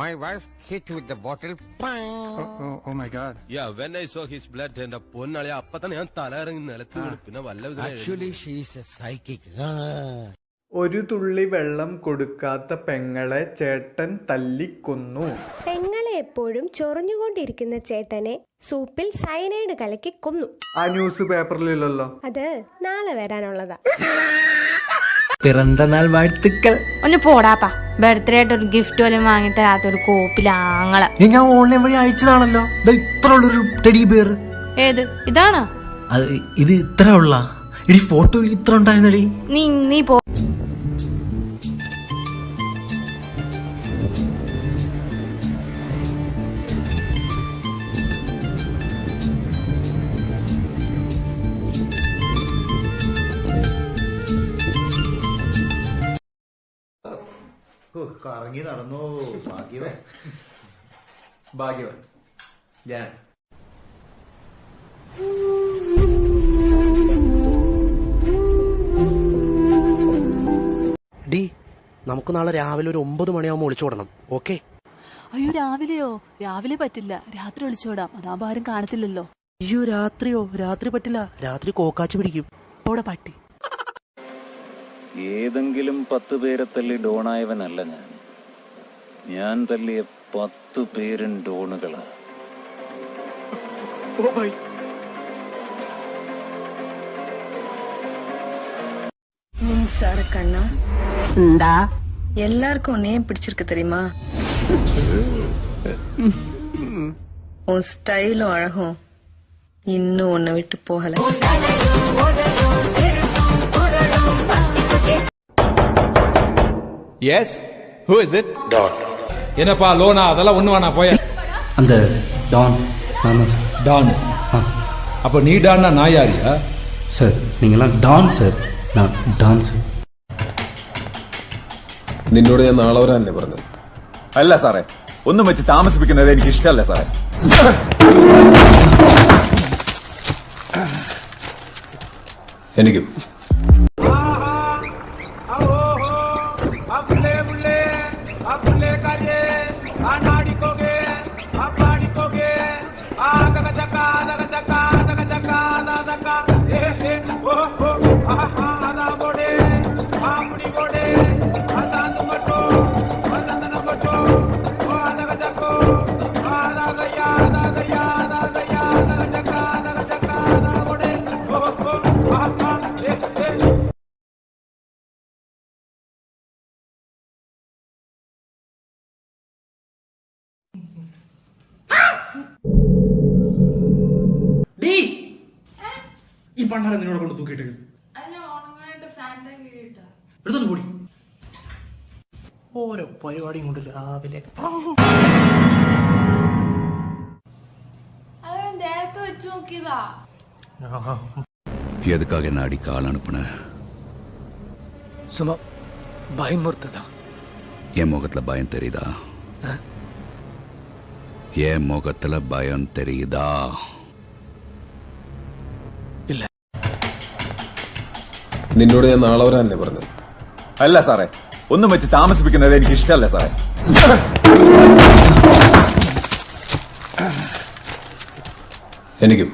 My wife hit with the bottle. Oh my God. Yeah, when I saw his blood and പൊന്നാളെ അപ്പൊ തന്നെ ഞാൻ തല ഇറങ്ങി നിലത്ത് വീണു. പിന്നെ വല്ല Actually, she is a psychic. ഒരു തുള്ളി വെള്ളം കൊടുക്കാത്ത പെങ്ങളെ ചേട്ടൻ തല്ലിക്കൊന്നു. പെങ്ങളെ എപ്പോഴും ചൊറിഞ്ഞുകൊണ്ടിരിക്കുന്ന ചേട്ടനെ സൂപ്പിൽ സയനൈഡ് കലക്കി കൊന്നു. ആ ന്യൂസ് പേപ്പറിലില്ലല്ലോ. അത് നാളെ വരാനുള്ളതാ. പിറന്നാൾ വാഴ്ത്തുക്കൾ. ഒന്ന് പോടാപ്പാ. ബർത്ത്ഡേ ആയിട്ട് ഒരു ഗിഫ്റ്റ് പോലും വാങ്ങി തരാത്തൊരു കോപ്പിലാങ്ങളെ. ഞാൻ ഓൺലൈൻ വഴി അയച്ചതാണല്ലോ. ഇത്ര ഉള്ളൊരു ടെഡി ബിയർ. ഏത് ഇതാണോ? ഇത് ഇത്ര ഉള്ള ഇടി ഫോട്ടോയിൽ ഇത്ര ഉണ്ടായിരുന്നടി. നീ പോ. കറങ്ങി നടന്നോ. ഭാഗ്യവൻ ഭാഗ്യവൻ ഞാൻ. ഡി, നമുക്ക് നാളെ രാവിലെ ഒരു 9 മണിയാവുമ്പോൾ ഒളിച്ചോടണം. ഓക്കെ? അയ്യോ, രാവിലെയോ? രാവിലെ പറ്റില്ല, രാത്രി ഒളിച്ചോടാം. അതാകുമ്പോ ആരും കാണത്തില്ലല്ലോ. അയ്യോ, രാത്രിയോ? രാത്രി പറ്റില്ല, രാത്രി കോക്കാച്ചു പിടിക്കും. പോടെ പട്ടി. ഏതെങ്കിലും 10 പേരെ തല്ലി ഡോണായവനല്ല ഞാൻ തല്ലിയ 10 പേരും ഡോണുകളാ. சாரு கண்ணா இந்தா எல்லாருக்கும் உன்னையே பிடிச்சிருக்கு தெரியுமா? உன் ஸ்டைலும் அழகும் இன்னும் உன்னை விட்டு போகல. Yes, who is it? Don. என்னப்பா லோனா? அதெல்லாம் ஒண்ணு வேணா போய. அந்த டான் டான். அப்ப நீ டான்னா நான் யாரியா? சார் நீங்களாம் டான் சார். நான் டான் சார். നിന്നോട് ഞാൻ നാളെ വരാനല്ലേ പറഞ്ഞത്? അല്ല സാറേ, ഒന്നും വെച്ച് താമസിപ്പിക്കുന്നത് എനിക്ക് ഇഷ്ടമല്ല സാറേ. എനിക്കും. ഈ പണ്ടാരം നിന്നോട് കൊണ്ട് തൂക്കിയിട്ട് എടുത്തോണ്ട് കൂടി. ഓരോ പരിപാടിയും കൊണ്ട് രാവിലെ எதுக்காக என்ன அடிக்க ஆள் அனுப்புன? சும்மா பயமுறுத்ததா? என் முகத்துல பயம் தெரியுதா? என் முகத்துல பயம் தெரியுதா? നിന്നോട് ഞാൻ നാളെ വരാനല്ലേ പറഞ്ഞത്? അല്ല സാറേ, ഒന്നും വെച്ച് താമസിപ്പിക്കുന്നത് എനിക്ക് ഇഷ്ടമല്ല സാറേ. എനിക്കും.